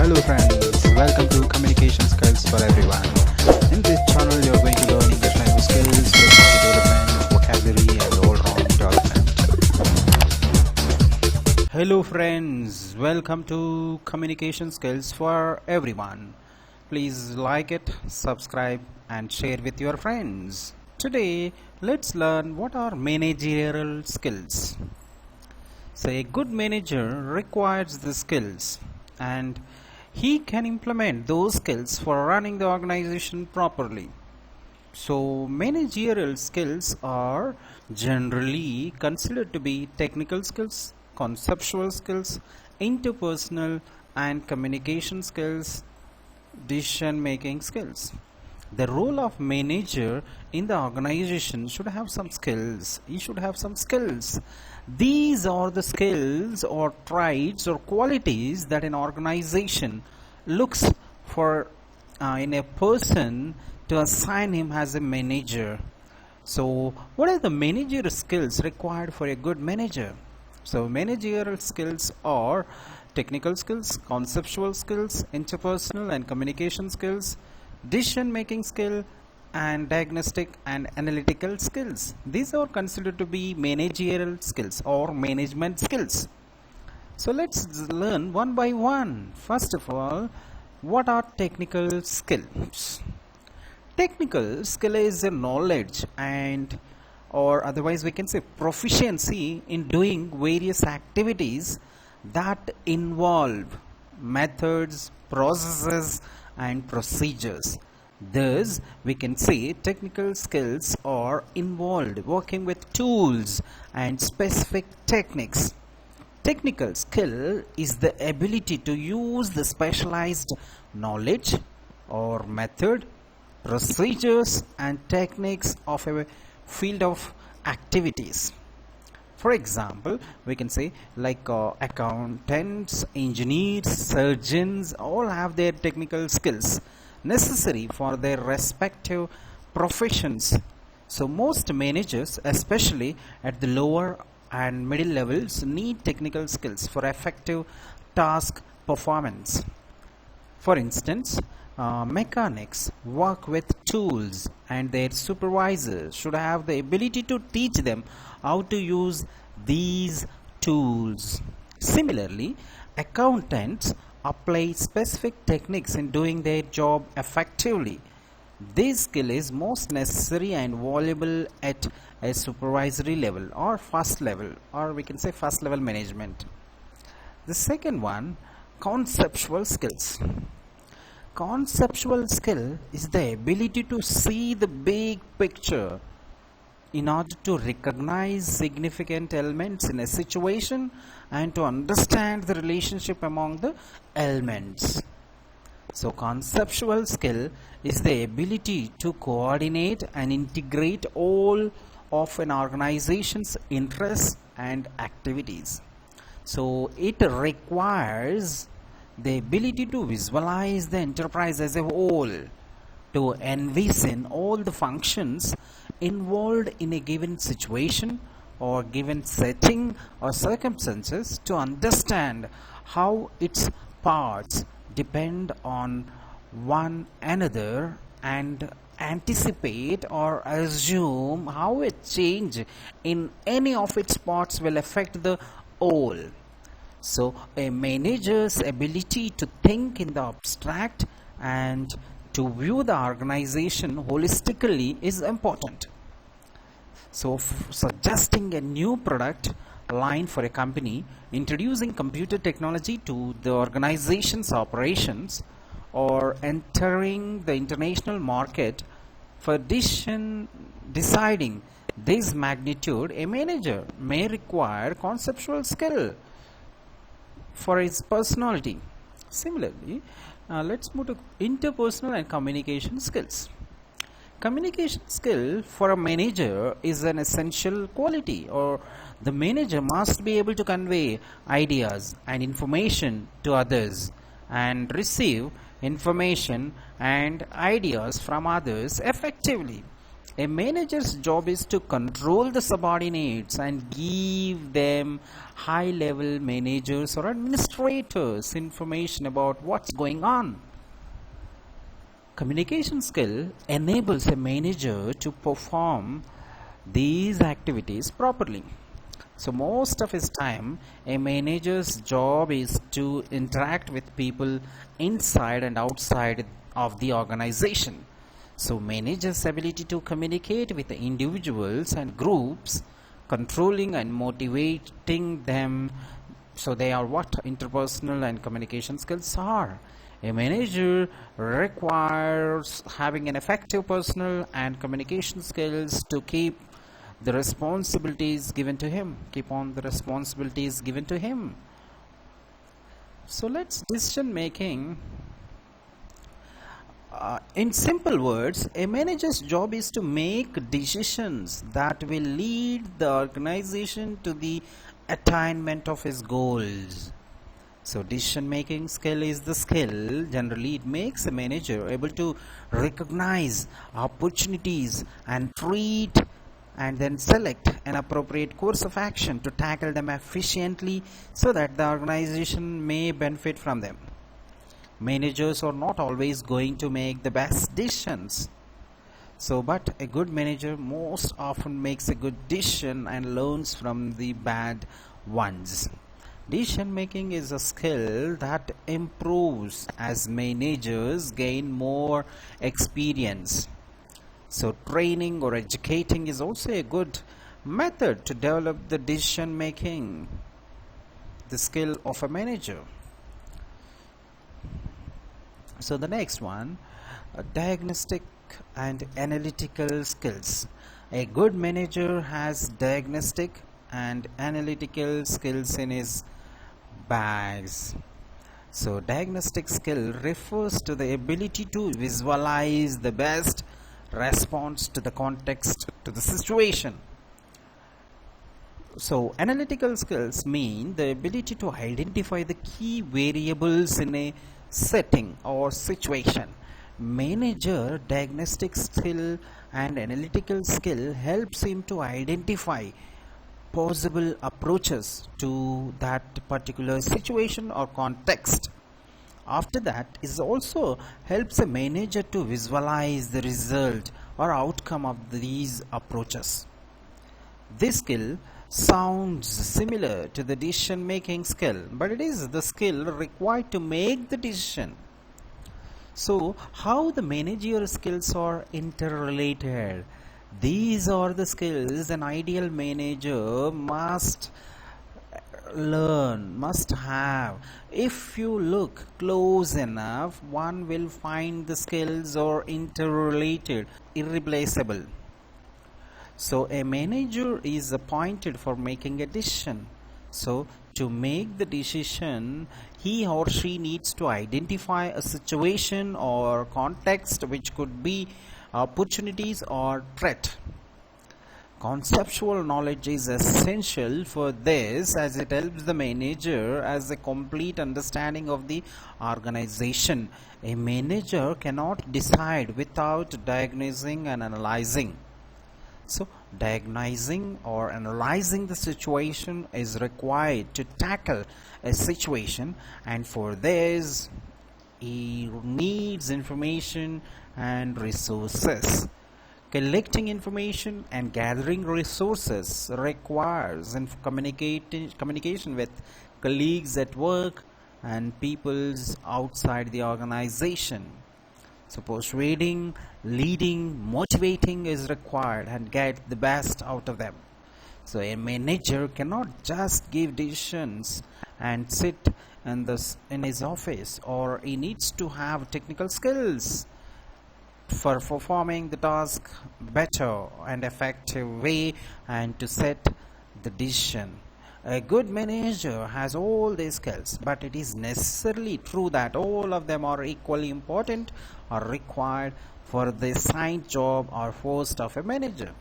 Hello friends, welcome to Communication Skills for Everyone. In this channel you are going to learn English language skills, personality development, vocabulary and all-round development. Hello friends, welcome to Communication Skills for Everyone. Please like it, subscribe and share with your friends. Today let's learn what are managerial skills. So a good manager requires the skills and he can implement those skills for running the organization properly. So managerial skills are generally considered to be technical skills, conceptual skills, interpersonal and communication skills, decision making skills. The role of manager in the organization should have some skills. He should have some skills. These are the skills or traits or qualities that an organization looks for in a person to assign him as a manager. So what are the managerial skills required for a good manager? So managerial skills are technical skills, conceptual skills, interpersonal and communication skills, decision making skill and diagnostic and analytical skills. These are considered to be managerial skills or management skills. So let's learn one by one. First of all, what are technical skills? Technical skill is a knowledge and or otherwise we can say proficiency in doing various activities that involve methods, processes and procedures. Thus, we can say technical skills are involved working with tools and specific techniques. Technical skill is the ability to use the specialized knowledge or method, procedures and techniques of a field of activities. For example, we can say like accountants, engineers, surgeons all have their technical skills necessary for their respective professions. So most managers, especially at the lower and middle levels, need technical skills for effective task performance. For instance, mechanics work with tools and their supervisors should have the ability to teach them how to use these tools. Similarly, accountants apply specific techniques in doing their job effectively. This skill is most necessary and valuable at a supervisory level or first level, or we can say first level management. The second one, conceptual skills. Conceptual skill is the ability to see the big picture in order to recognize significant elements in a situation and to understand the relationship among the elements. So conceptual skill is the ability to coordinate and integrate all of an organization's interests and activities. So it requires the ability to visualize the enterprise as a whole, to envision all the functions involved in a given situation or given setting or circumstances, to understand how its parts depend on one another and anticipate or assume how a change in any of its parts will affect the whole. So a manager's ability to think in the abstract and to view the organization holistically is important. So suggesting a new product line for a company, introducing computer technology to the organization's operations, or entering the international market for deciding this magnitude, a manager may require conceptual skill for his personality. Similarly, let's move to interpersonal and communication skills. Communication skill for a manager is an essential quality, or the manager must be able to convey ideas and information to others and receive information and ideas from others effectively. A manager's job is to control the subordinates and give them high level managers or administrators information about what's going on. Communication skill enables a manager to perform these activities properly. So most of his time, a manager's job is to interact with people inside and outside of the organization. So manager's ability to communicate with the individuals and groups, controlling and motivating them, so they are what interpersonal and communication skills are. A manager requires having an effective personal and communication skills to keep on the responsibilities given to him. So let's decision making. In simple words, a manager's job is to make decisions that will lead the organization to the attainment of its goals. So decision making skill is the skill. Generally, it makes a manager able to recognize opportunities and treat and then select an appropriate course of action to tackle them efficiently so that the organization may benefit from them. Managers are not always going to make the best decisions. But a good manager most often makes a good decision and learns from the bad ones. Decision making is a skill that improves as managers gain more experience. So training or educating is also a good method to develop the decision making, the skill of a manager. So the next one, diagnostic and analytical skills. A good manager has diagnostic and analytical skills in his bags. So diagnostic skill refers to the ability to visualize the best response to the context, to the situation. So analytical skills mean the ability to identify the key variables in a setting or situation. Manager diagnostic skill and analytical skill helps him to identify possible approaches to that particular situation or context. After that, it also helps a manager to visualize the result or outcome of these approaches. This skill sounds similar to the decision making skill, but it is the skill required to make the decision. So how the managerial skills are interrelated? These are the skills an ideal manager must learn, must have. If you look close enough, one will find the skills are interrelated, irreplaceable. So a manager is appointed for making a decision. So to make the decision, he or she needs to identify a situation or context which could be opportunities or threat. Conceptual knowledge is essential for this as it helps the manager as a complete understanding of the organization. A manager cannot decide without diagnosing and analyzing. So diagnosing or analyzing the situation is required to tackle a situation, and for this he needs information and resources. Collecting information and gathering resources requires communication with colleagues at work and peoples outside the organization. So persuading, leading, motivating is required and get the best out of them. So a manager cannot just give decisions and sit in his office, or he needs to have technical skills for performing the task better and effective way and to set the decision. A good manager has all these skills, but it is necessarily true that all of them are equally important or required for the assigned job or post of a manager.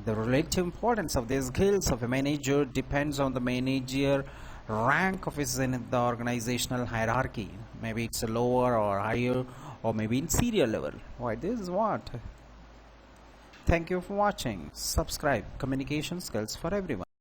The relative importance of these skills of a manager depends on the manager rank of his in the organizational hierarchy. Maybe it's a lower or higher, or maybe in serial level. Why this is what? Thank you for watching. Subscribe Communication Skills for Everyone.